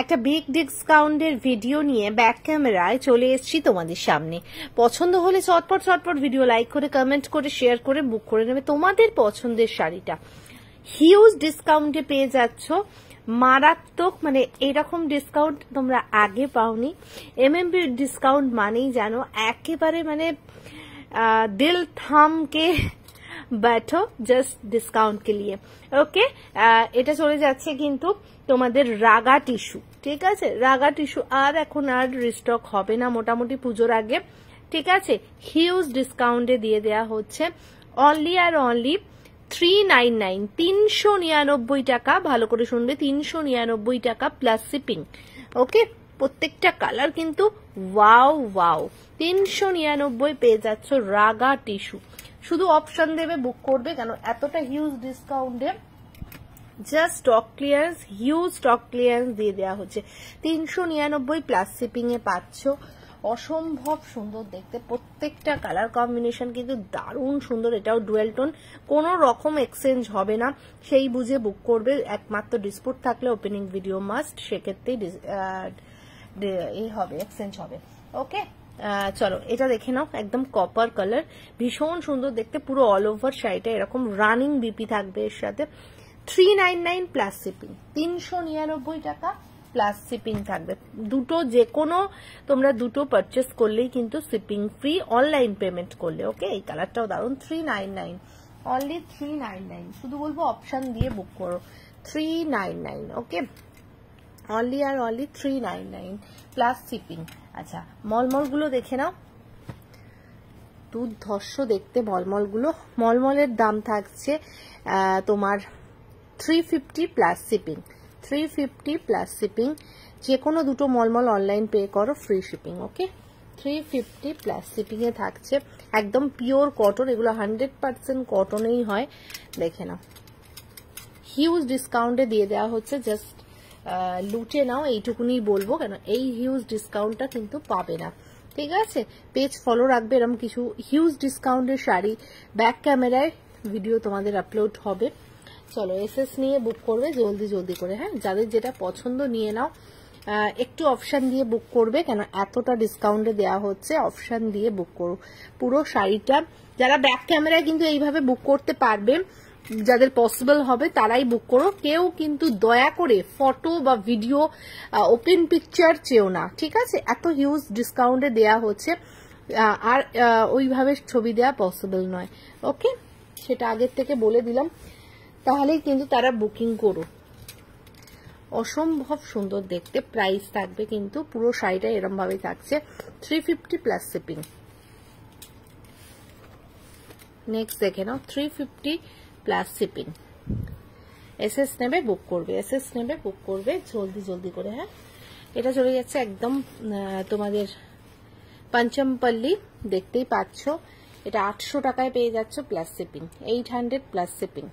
একটা বিগ ডিসকাউন্টের ভিডিও নিয়ে ব্যাক ক্যামেরায় চলে এসেছি তোমাদের সামনে। পছন্দ হলে চটপট চটপট ভিডিও লাইক করে কমেন্ট করে শেয়ার করে বুক করে নেবে তোমাদের পছন্দের শাড়িটা। হিউজ ডিসকাউন্টে পেয়ে যাচ্ছ, মারাত্মক, মানে এরকম ডিসকাউন্ট তোমরা আগে পাওনি। এমএমবি ডিসকাউন্ট মানেই জানো একেবারে মানে दिल थाम के बैठो जस्ट डिस्काउंट के लिए। ওকে, এটা চলে যাচ্ছে কিন্তু তোমাদের রাগা টিস্যু, ঠিক আছে? রাগা টিস্যু আর এখন আর রিস্টক হবে না মোটামুটি পুজোর আগে, ঠিক আছে? হিউজ ডিসকাউন্টে দিয়ে দেয়া হচ্ছে অনলি আর অনলি 399, 399 টাকা। ভালো করে শুনবে, 399 টাকা প্লাস শিপিং। ওকে, প্রত্যেকটা কালার কিন্তু ওয়াও ওয়াও। 399 পেয়ে যাচ্ছ রাগা টিস্যু। শুধু অপশন দেবে, বুক করবে, কেন এতটা হিউজ ডিসকাউন্টে just stock clearance, huge stock clearance দিয়ে দেওয়া হচ্ছে। 399 প্লাস শিপিং এ পাচ্ছ। অসম্ভব সুন্দর দেখতে, প্রত্যেকটা কালার কম্বিনেশন কিন্তু দারুণ সুন্দর। এটাও ডুয়েল টোন, কোনো রকম এক্সচেঞ্জ হবে না, সেই বুঝে বুক করবে। একমাত্র ডিসপুট থাকলে ওপেনিং ভিডিও মাস্ট, সেক্ষেত্রেই এই হবে, এক্সচেঞ্জ হবে। ওকে, চলো এটা দেখে নাও, একদম কপার কালার, ভীষণ সুন্দর দেখতে। পুরো অল ওভার শাড়িটা এরকম রানিং বিপি থাকবে এর সাথে। 399 প্লাস শিপিং, 399 টাকা প্লাস শিপিং থাকবে। দুটো যে কোনো তোমরা দুটো পারচেস করলেই কিন্তু শিপিং ফ্রি, অনলাইন পেমেন্ট করলে। ওকে, এই কালারটাও দারুন। 399, অনলি 399। শুধু বলবো অপশন দিয়ে বুক করো, 399। ওকে, অনলি আর অনলি 399 প্লাস শিপিং। আচ্ছা, মলমলগুলো দেখে নাও, দুর্ধর্ষ দেখতে মলমলগুলো। মলমলের দাম থাকছে তোমার 350 প্লাস শিপিং, 350 প্লাস শিপিং। যে কোনো দুটো মলমল অনলাইন পে করো, ফ্রি শিপিং। ওকে, 350 প্লাস শিপিং এ থাকছে। একদম পিওর কটন, এগুলো 100% কটনেই হয়। দেখে নাও, হিউজ ডিসকাউন্টে দিয়ে দেওয়া হচ্ছে, জাস্ট লুটে নাও, এইটুকুনি বলবো, কেন এই হিউজ ডিসকাউন্টটা কিন্তু পাবে না, ঠিক আছে? পেজ ফলো রাখবে, এরকম কিছু হিউজ ডিসকাউন্টের শাড়ি ব্যাক ক্যামেরায় ভিডিও তোমাদের আপলোড হবে। চলো এসএস নিয়ে বুক করবে জলদি জলদি করে, হ্যাঁ? যাদের যেটা পছন্দ নিয়ে নাও, একটু অপশন দিয়ে বুক করবে, কেন এতটা ডিসকাউন্টে দেওয়া হচ্ছে, অপশন দিয়ে বুক করো পুরো শাড়িটা। যারা ব্যাক ক্যামেরায় কিন্তু এইভাবে বুক করতে পারবে, যাদের পসিবল হবে তারাই বুক করো। কেউ কিন্তু দয়া করে ফটো বা ভিডিও ওপেন পিকচার চেও না, ঠিক আছে? এত হিউজ ডিসকাউন্টে দেয়া হচ্ছে, আর ওইভাবে ছবি দেওয়া পসিবল নয়। ওকে, সেটা আগের থেকে বলে দিলাম, তাহলেই কিন্তু তারা বুকিং করো। অসম্ভব সুন্দর দেখতে, প্রাইস থাকবে কিন্তু পুরো শাড়িটা এরম ভাবে থাকছে, 350 প্লাস শিপিং। নেক্সট দেখে নাও, 350 প্লাস শিপিং। এসএস নেবে বুক করবে, এসএস নেবে বুক করবে জলদি জলদি করে, হ্যাঁ? এটা চলে যাচ্ছে একদম তোমাদের পঞ্চমপল্লী, দেখতেই পাচ্ছ। এটা 800 টাকায় পেয়ে যাচ্ছ plus shipping, 800 plus shipping.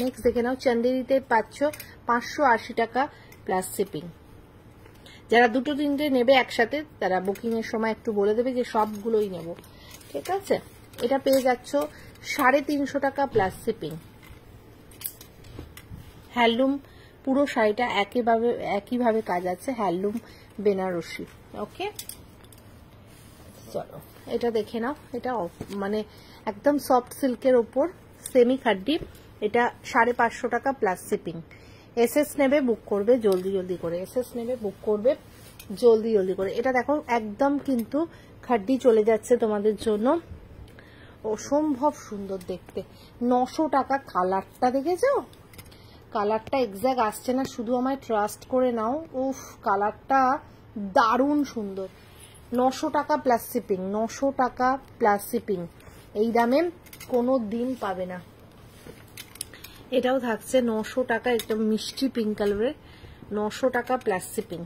Next দেখে নাও, চন্দেরিতে পাচ্ছ 580 টাকা প্লাস শিপিং। যারা দুটো তিনটে নেবে একসাথে, তারা বুকিং এর সময় একটু বলে দেবে যে সবগুলোই নেব, ঠিক আছে? এটা পেয়ে যাচ্ছ 350 টাকা প্লাস শিপিং। হ্যান্ডলুম, পুরো শাড়িটা একইভাবে কাজ আছে, হ্যান্ডলুম বেনারসি। ওকে, চলো এটা দেখে নাও, এটা মানে একদম সফট সিল্কের ওপর সেমি খাড্ডি। এটা 550 টাকা প্লাস শিপিং। এসএস নেবে বুক করবে জলদি জলদি করে, এসএস নেবে বুক করবে জলদি জলদি করে। এটা দেখো একদম কিন্তু খাড্ডি চলে যাচ্ছে তোমাদের জন্য, অসম্ভব সুন্দর দেখতে। 900 টাকা। কালারটা দেখেছো? কালারটা এক্সাক্ট আসছে না, শুধু আমায় ট্রাস্ট করে নাও। উফ, কালারটা দারুণ সুন্দর। 900 টাকা প্লাস শিপিং, 900 টাকা প্লাস শিপিং। এই দামে কোনো দিন পাবে না। এটাও থাকছে 900 টাকা, একদম মিষ্টি পিঙ্ক কালারের, 900 টাকা প্লাস শিপিং।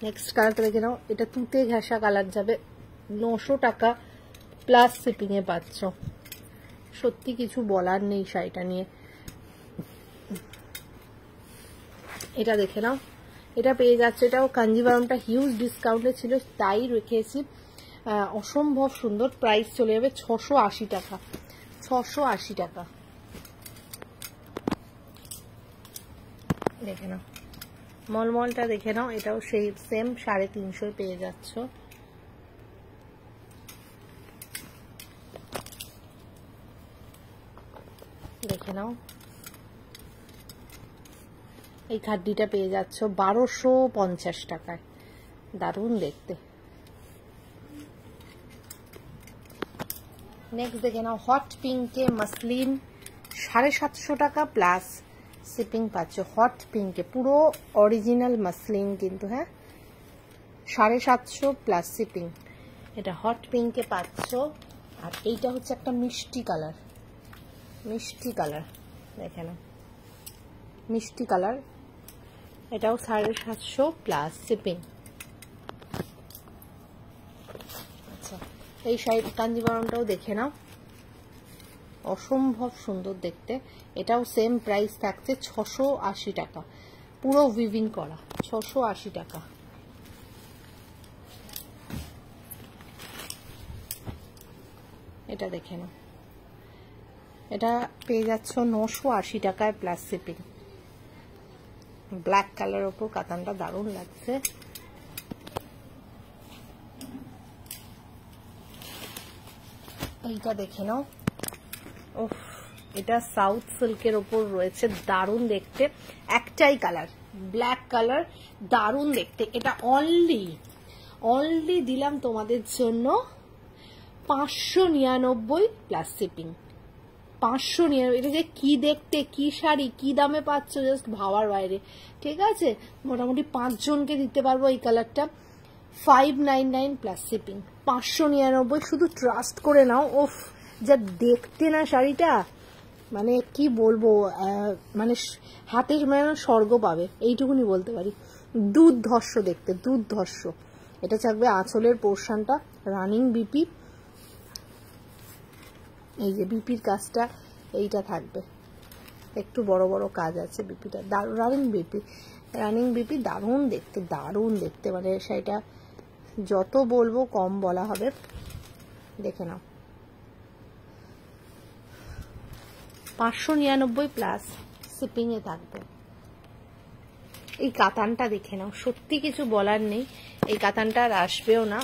নেক্সট কালারটা দেখে নাও, এটা তুতে ঘাসা কালার যাবে, 900 টাকা প্লাস শিপিং এ পাচ্ছ। সত্যি কিছু বলার নেই শাড়িটা নিয়ে। এটা দেখে নাও, এটা পেয়ে যাচ্ছে, এটাও কাঞ্জিভারমটা হিউজ ডিসকাউন্টে ছিল তাই রেখেছি। অসম্ভব সুন্দর। প্রাইস চলে যাবে 680 টাকা, 680 টাকা। দেখে নাও মলমলটা, দেখে নাও, এটাও সেই সেম 350 পেয়ে যাচ্ছ। দেখে নাও এই খাড্ডিটা পেয়ে যাচ্ছ 1250 টাকায়, দারুণ দেখতে। নেক্সট দেখে নাও হট পিঙ্কে মাসলিন 750 টাকা প্লাস শিপিং পাচ্ছ। হট পিঙ্কে পুরো অরিজিনাল মাসলিন কিন্তু, হ্যাঁ 750 প্লাস শিপিং, এটা হট পিঙ্কে পাচ্ছ। আর এইটা হচ্ছে একটা মিষ্টি কালার, মিষ্টি কালার, দেখে নাও মিষ্টি কালার, এটাও 750 প্লাস শিপিং। আচ্ছা এই শাড়ি কাঞ্জিবরমটাও দেখে নাও, অসম্ভব সুন্দর দেখতে। এটাও সেম প্রাইস থাকছে 680 টাকা, পুরো উইভিং করা, 680 টাকা। এটা দেখে নাও, এটা পেয়ে যাচ্ছ 980 টাকায় প্লাস শিপিং। ব্ল্যাক কালার ওপর কাতানটা দারুণ লাগছে। এইটা দেখে নাও, ওহ এটা সাউথ সিল্কের ওপর রয়েছে, দারুণ দেখতে। একটাই কালার ব্ল্যাক কালার, দারুণ দেখতে। এটা অনলি দিলাম তোমাদের জন্য 599 প্লাস শিপিং, 599। এটা যে কি দেখতে, কি শাড়ি, কি দামে পাচ্ছ, জাস্ট ভাবার বাইরে। ঠিক আছে, মোটামুটি 5 জনকে দিতে পারবো এই কালারটা। 599 প্লাস শিপিং, 599। শুধু ট্রাস্ট করে নাও। ওফ যা দেখতে না শাড়িটা, মানে কি বলবো, মানে হাতের মানে স্বর্গ পাবে, এইটুকুনি বলতে পারি। দুর্ধর্ষ দেখতে, দুর্ধর্ষ। এটা থাকবে আঁচলের পোর্শনটা, রানিং বিপি, এই যে বিপির কাজটা এইটা থাকবে, একটু বড় বড় কাজ আছে বিপিটা, রানিং বিপি, দারুণ দেখতে, দারুণ দেখতে। মানে সেটা যত বলবো কম বলা হবে। দেখে নাও 599 প্লাস শিপিং এ থাকবে। এই কাতানটা দেখে নাও, সত্যি কিছু বলার নেই, এই কাতানটা আর আসবেও না,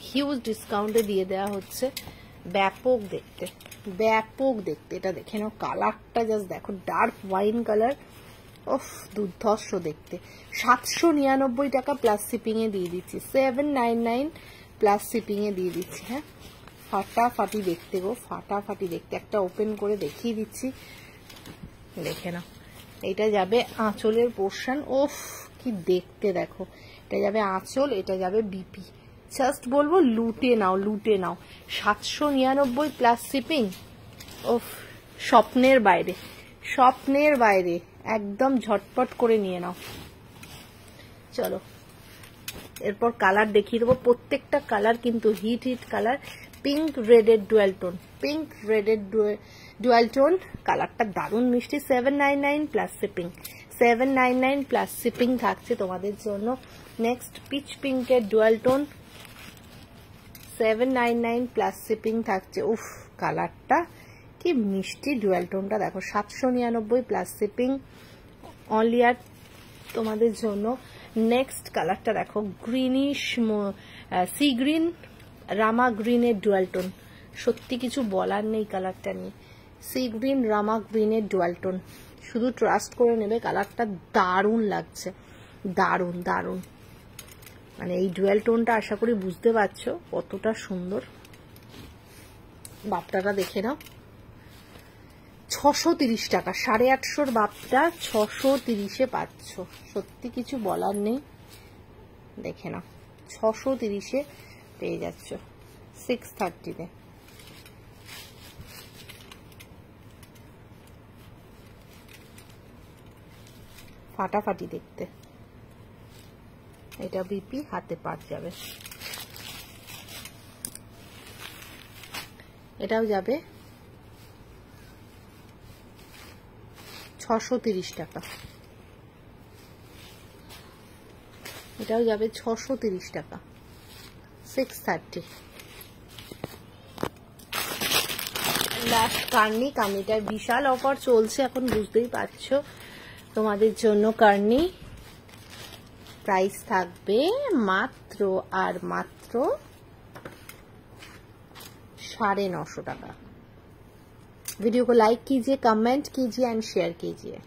হিউজ ডিসকাউন্টে দিয়ে দেওয়া হচ্ছে। ব্যাপক দেখতে, ব্যাপক দেখতে। এটা দেখে নাও, কালারটা জাস্ট দেখো, ডার্ক ওয়াইন কালার, ওফ দুর্ধর্ষ দেখতে। 799 টাকা প্লাস শিপিং এ দিয়ে দিচ্ছি, 799 প্লাস শিপিং এ দিয়ে দিচ্ছি। হ্যাঁ ফাটাফাটি দেখতে গো, ফাটাফাটি দেখতে। একটা ওপেন করে দেখিয়ে দিচ্ছি, দেখে নাও। এটা যাবে আঁচলের পোর্শন, ওফ কি দেখতে দেখো। এটা যাবে আঁচল, এটা যাবে বিপি। জাস্ট বলবো লুটে নাও, লুটে নাও। 799 প্লাস শিপিং, ওফ স্বপ্নের বাইরে, স্বপ্নের বাইরে, একদম ঝটপট করে নিয়ে নাও। চলো এরপর কালার দেখিয়ে দেবো। প্রত্যেকটা কালার কিন্তু হিট কালার। পিঙ্ক রেডের ডুয়াল টোন, পিঙ্ক রেডের ডুয়াল টোন, কালারটা দারুণ মিষ্টি। 799 প্লাস শিপিং, 799 প্লাস শিপিং থাকছে তোমাদের জন্য। নেক্সট পিচ পিঙ্কের ডুয়াল টোন, 799 প্লাস শিপিং থাকছে। উফ কালারটা কি মিষ্টি, ডুয়াল টোনটা দেখো, 799 প্লাস শিপিং অনলি আর তোমাদের জন্য। নেক্সট কালারটা দেখো, গ্রিনিশ সি গ্রিন, রামা গ্রিনের ডুয়াল টোন, সত্যি কিছু বলার নেই কালারটা নিয়ে। সি গ্রিন রামা গ্রিনের ডুয়াল টোন, শুধু ট্রাস্ট করে নেবে, কালারটা দারুণ লাগছে, দারুণ দারুণ। মানে এই ডুয়াল টোনটা আশা করি বুঝতে পারছো কতটা সুন্দর। বাপটাটা দেখে নাও, 630 টাকা, 850 বাপটা 630-এ পাচ্ছ, সত্যি কিছু বলার নেই। দেখে নাও 630-এ পেয়ে যাচ্ছ 630-তে। ফাটাফাটি দেখতে। এটা বিপি, হাতে পাট যাবে, এটাও যাবে 630 টাকা, এটাও যাবে 630 টাকা, 630। লাস্ট কার্নি, কার্নিটার বিশাল অফার চলছে এখন, বুঝতেই পারছো তোমাদের জন্য। কার্নি প্রাইস থাকবে মাত্র আর মাত্র 950 टाका। वीडियो को लाइक कीजिए, कमेंट कीजिए एंड शेयर कीजिए।